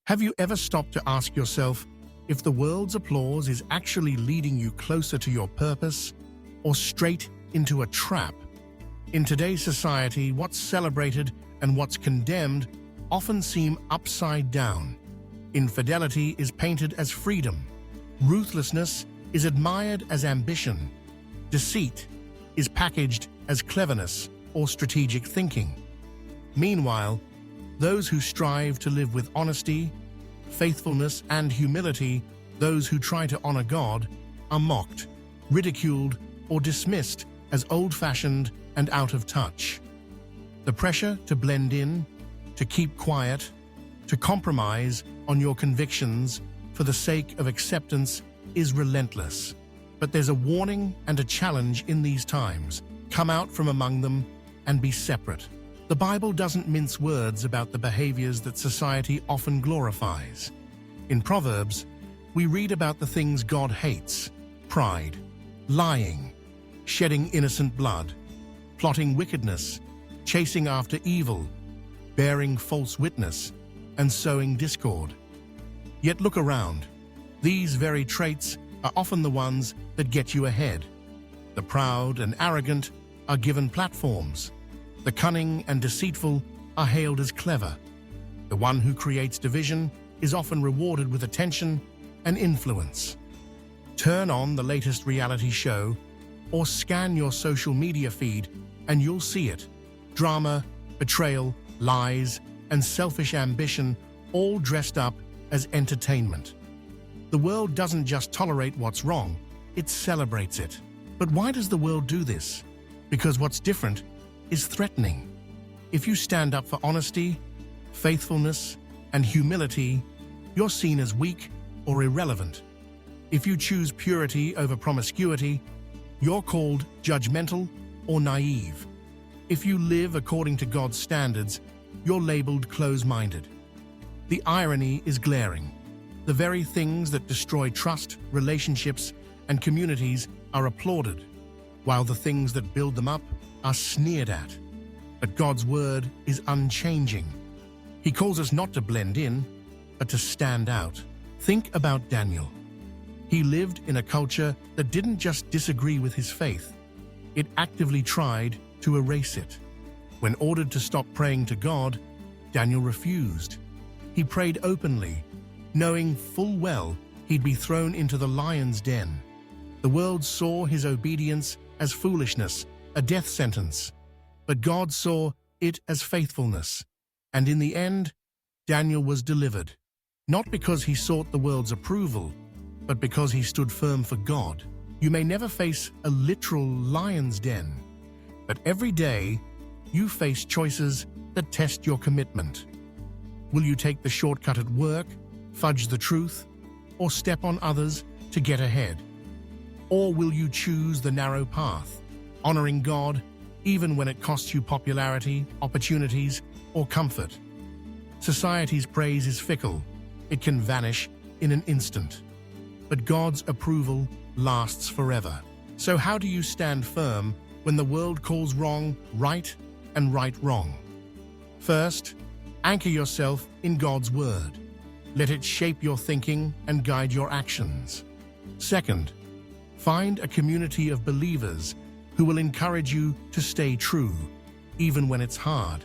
Have you ever stopped to ask yourself if the world's applause is actually leading you closer to your purpose or straight into a trap? In today's society, what's celebrated and what's condemned often seem upside down. Infidelity is painted as freedom. Ruthlessness is admired as ambition. Deceit is packaged as cleverness or strategic thinking. Meanwhile, those who strive to live with honesty, faithfulness, and humility, those who try to honor God, are mocked, ridiculed, or dismissed as old-fashioned and out of touch. The pressure to blend in, to keep quiet, to compromise on your convictions for the sake of acceptance is relentless. But there's a warning and a challenge in these times. Come out from among them and be separate. The Bible doesn't mince words about the behaviors that society often glorifies. In Proverbs, we read about the things God hates: pride, lying, shedding innocent blood, plotting wickedness, chasing after evil, bearing false witness, and sowing discord. Yet look around. These very traits are often the ones that get you ahead. The proud and arrogant are given platforms. The cunning and deceitful are hailed as clever. The one who creates division is often rewarded with attention and influence. Turn on the latest reality show or scan your social media feed and you'll see it. Drama, betrayal, lies, and selfish ambition all dressed up as entertainment. The world doesn't just tolerate what's wrong, it celebrates it. But why does the world do this? Because what's different is threatening. If you stand up for honesty, faithfulness, and humility, you're seen as weak or irrelevant. If you choose purity over promiscuity, you're called judgmental or naive. If you live according to God's standards, you're labeled close-minded. The irony is glaring. The very things that destroy trust, relationships, and communities are applauded, while the things that build them up are sneered at. But God's word is unchanging. He calls us not to blend in, but to stand out. Think about Daniel. He lived in a culture that didn't just disagree with his faith, it actively tried to erase it. When ordered to stop praying to God, Daniel refused. He prayed openly, knowing full well he'd be thrown into the lion's den. The world saw his obedience as foolishness, a death sentence. But God saw it as faithfulness. And in the end, Daniel was delivered. Not because he sought the world's approval, but because he stood firm for God. You may never face a literal lion's den, but every day you face choices that test your commitment. Will you take the shortcut at work, fudge the truth, or step on others to get ahead? Or will you choose the narrow path, honoring God even when it costs you popularity, opportunities, or comfort? Society's praise is fickle. It can vanish in an instant. But God's approval lasts forever. So how do you stand firm when the world calls wrong right and right wrong? First, anchor yourself in God's word. Let it shape your thinking and guide your actions. Second, find a community of believers who will encourage you to stay true, even when it's hard.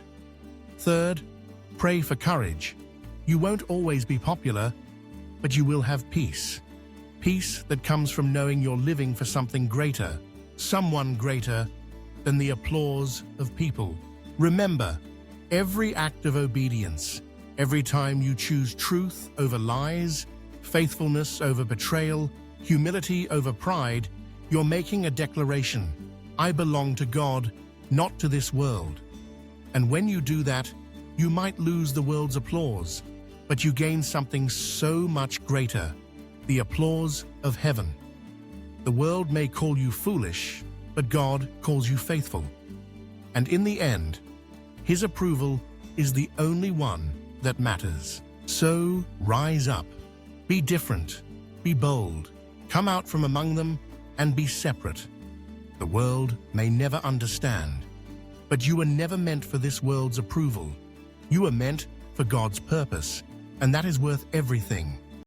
Third, pray for courage. You won't always be popular, but you will have peace. Peace that comes from knowing you're living for something greater, someone greater than the applause of people. Remember, every act of obedience, every time you choose truth over lies, faithfulness over betrayal, humility over pride, you're making a declaration. I belong to God, not to this world. And when you do that, you might lose the world's applause, but you gain something so much greater, the applause of heaven. The world may call you foolish, but God calls you faithful. And in the end, His approval is the only one that matters. So rise up, be different, be bold, come out from among them and be separate. The world may never understand, but you were never meant for this world's approval. You were meant for God's purpose, and that is worth everything.